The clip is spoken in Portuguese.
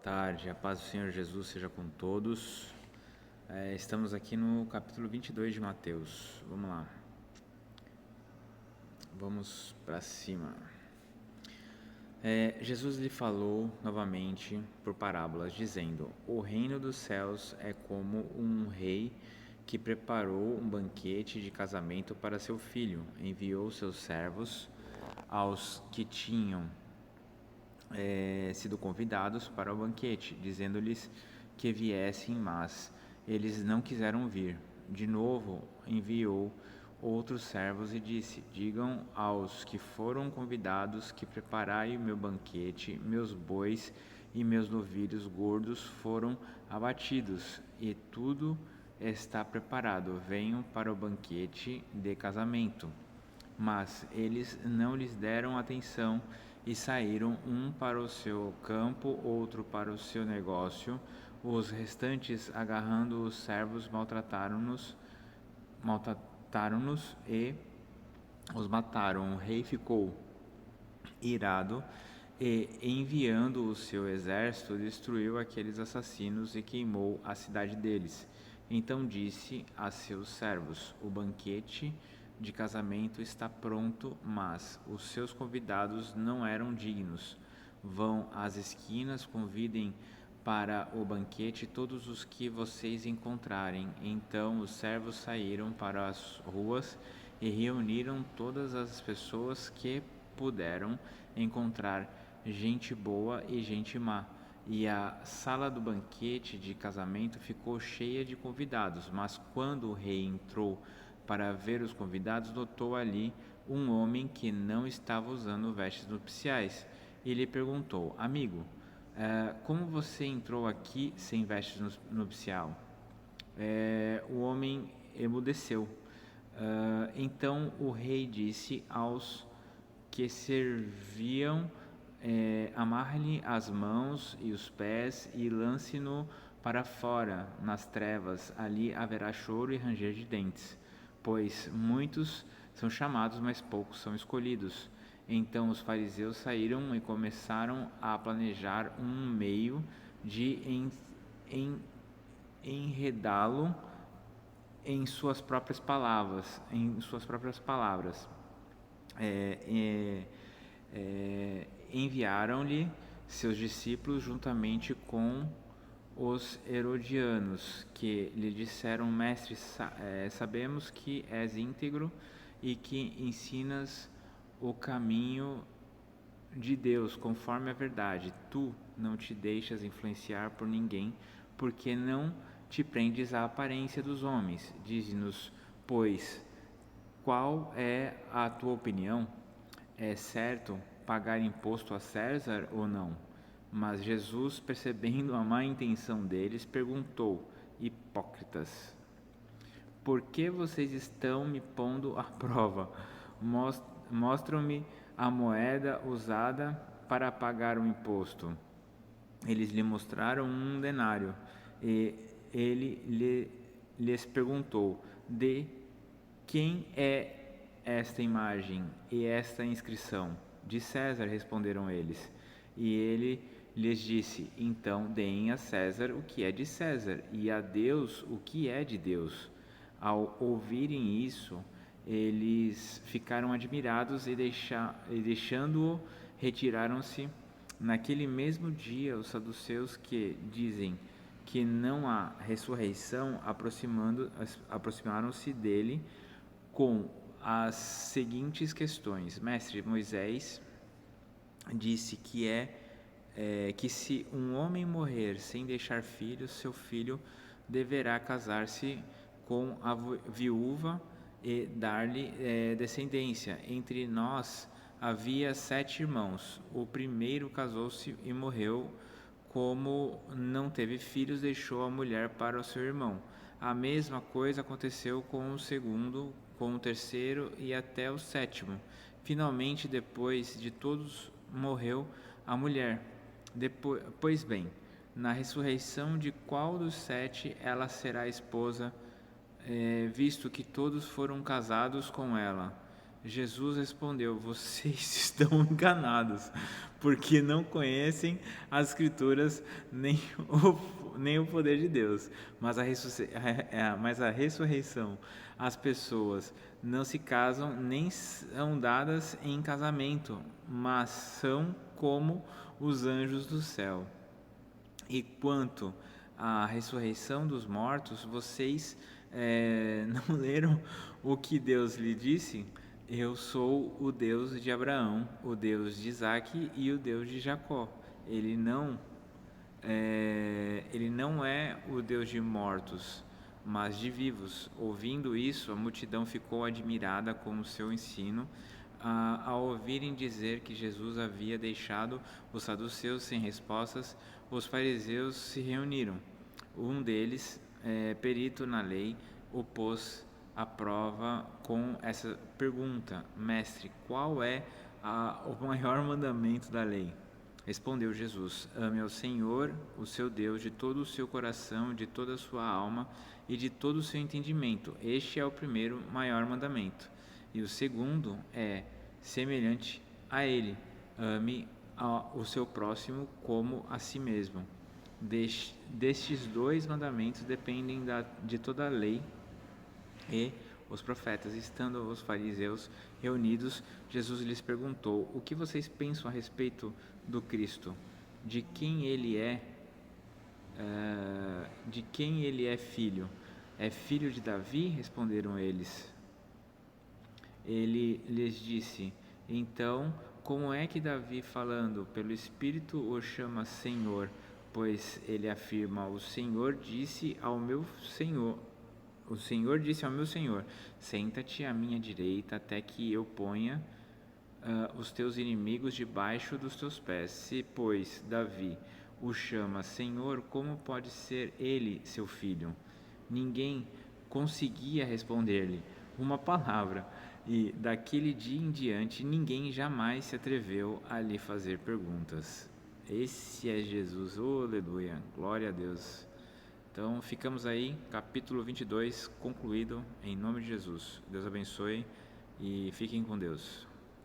tarde, a paz do Senhor Jesus seja com todos. Estamos aqui no capítulo 22 de Mateus. Vamos lá. Vamos para cima. Jesus lhe falou novamente por parábolas, dizendo: O reino dos céus é como um rei que preparou um banquete de casamento para seu filho. Enviou seus servos aos que tinham sido convidados para o banquete, dizendo-lhes que viessem, mas eles não quiseram vir. De novo enviou outros servos e disse: Digam aos que foram convidados que preparai o meu banquete, meus bois e meus novilhos gordos foram abatidos, e tudo está preparado. Venham para o banquete de casamento. Mas eles não lhes deram atenção e saíram, um para o seu campo, outro para o seu negócio. Os restantes, agarrando os servos, maltrataram-nos e os mataram. O rei ficou irado e, enviando o seu exército, destruiu aqueles assassinos e queimou a cidade deles. Então disse a seus servos: O banquete de casamento está pronto, mas os seus convidados não eram dignos. Vão às esquinas, convidem para o banquete todos os que vocês encontrarem. Então os servos saíram para as ruas e reuniram todas as pessoas que puderam encontrar, gente boa e gente má. E a sala do banquete de casamento ficou cheia de convidados. Mas quando o rei entrou para ver os convidados, notou ali um homem que não estava usando vestes nupciais. E lhe perguntou: Amigo, como você entrou aqui sem vestes nupcial? O homem emudeceu. Então o rei disse aos que serviam: amarre-lhe as mãos e os pés e lance-no para fora nas trevas. Ali haverá choro e ranger de dentes, pois muitos são chamados, mas poucos são escolhidos. Então os fariseus saíram e começaram a planejar um meio de enredá-lo em suas próprias palavras. Enviaram-lhe seus discípulos juntamente com os herodianos, que lhe disseram: Mestre, sabemos que és íntegro e que ensinas o caminho de Deus conforme a verdade. Tu não te deixas influenciar por ninguém, porque não te prendes à aparência dos homens. Dize-nos, pois, qual é a tua opinião? É certo pagar imposto a César ou não? Mas Jesus, percebendo a má intenção deles, perguntou: Hipócritas, por que vocês estão me pondo à prova? Mostram-me a moeda usada para pagar o imposto. Eles lhe mostraram um denário, e ele lhes perguntou: De quem é esta imagem e esta inscrição? De César, responderam eles. E ele lhes disse: Então deem a César o que é de César, e a Deus o que é de Deus. Ao ouvirem isso, eles ficaram admirados e deixando-o, retiraram-se. Naquele mesmo dia, os saduceus, que dizem que não há ressurreição, aproximaram-se dele com as seguintes questões: Mestre, Moisés disse que se um homem morrer sem deixar filhos, seu filho deverá casar-se com a viúva e dar-lhe descendência. Entre nós havia 7 irmãos. O primeiro casou-se e morreu. Como não teve filhos, deixou a mulher para o seu irmão. A mesma coisa aconteceu com o segundo, com o terceiro e até o 7º. Finalmente, depois de todos, morreu a mulher. Pois bem, na ressurreição de qual dos 7 ela será esposa, visto que todos foram casados com ela? Jesus respondeu: vocês estão enganados, porque não conhecem as Escrituras nem o poder de Deus. Mas a ressurreição, as pessoas não se casam nem são dadas em casamento, mas são como os anjos do céu. E quanto à ressurreição dos mortos, vocês não leram o que Deus lhe disse? Eu sou o Deus de Abraão, o Deus de Isaque e o Deus de Jacó. Ele não é o Deus de mortos, mas de vivos. Ouvindo isso, a multidão ficou admirada com o seu ensino, ao ouvirem dizer que Jesus havia deixado os saduceus sem respostas. Os fariseus se reuniram. Um deles, perito na lei, o pôs à prova com essa pergunta: Mestre, qual é o maior mandamento da lei? Respondeu Jesus: ame ao Senhor, o seu Deus, de todo o seu coração, de toda a sua alma e de todo o seu entendimento. Este é o primeiro maior mandamento. E o segundo é semelhante a ele: ame o seu próximo como a si mesmo. Destes dois mandamentos dependem de toda a lei e os profetas. Estando os fariseus reunidos, Jesus lhes perguntou: o que vocês pensam a respeito do Cristo? De quem ele é filho? É filho de Davi? Responderam eles. Ele lhes disse: então, como é que Davi, falando pelo Espírito, o chama Senhor? Pois ele afirma: o Senhor disse ao meu Senhor, senta-te à minha direita até que eu ponha os teus inimigos debaixo dos teus pés. Se, pois, Davi o chama Senhor, como pode ser ele seu filho? Ninguém conseguia responder-lhe uma palavra, e daquele dia em diante ninguém jamais se atreveu a lhe fazer perguntas. Esse é Jesus, aleluia, glória a Deus. Então ficamos aí, capítulo 22 concluído, em nome de Jesus. Deus abençoe e fiquem com Deus.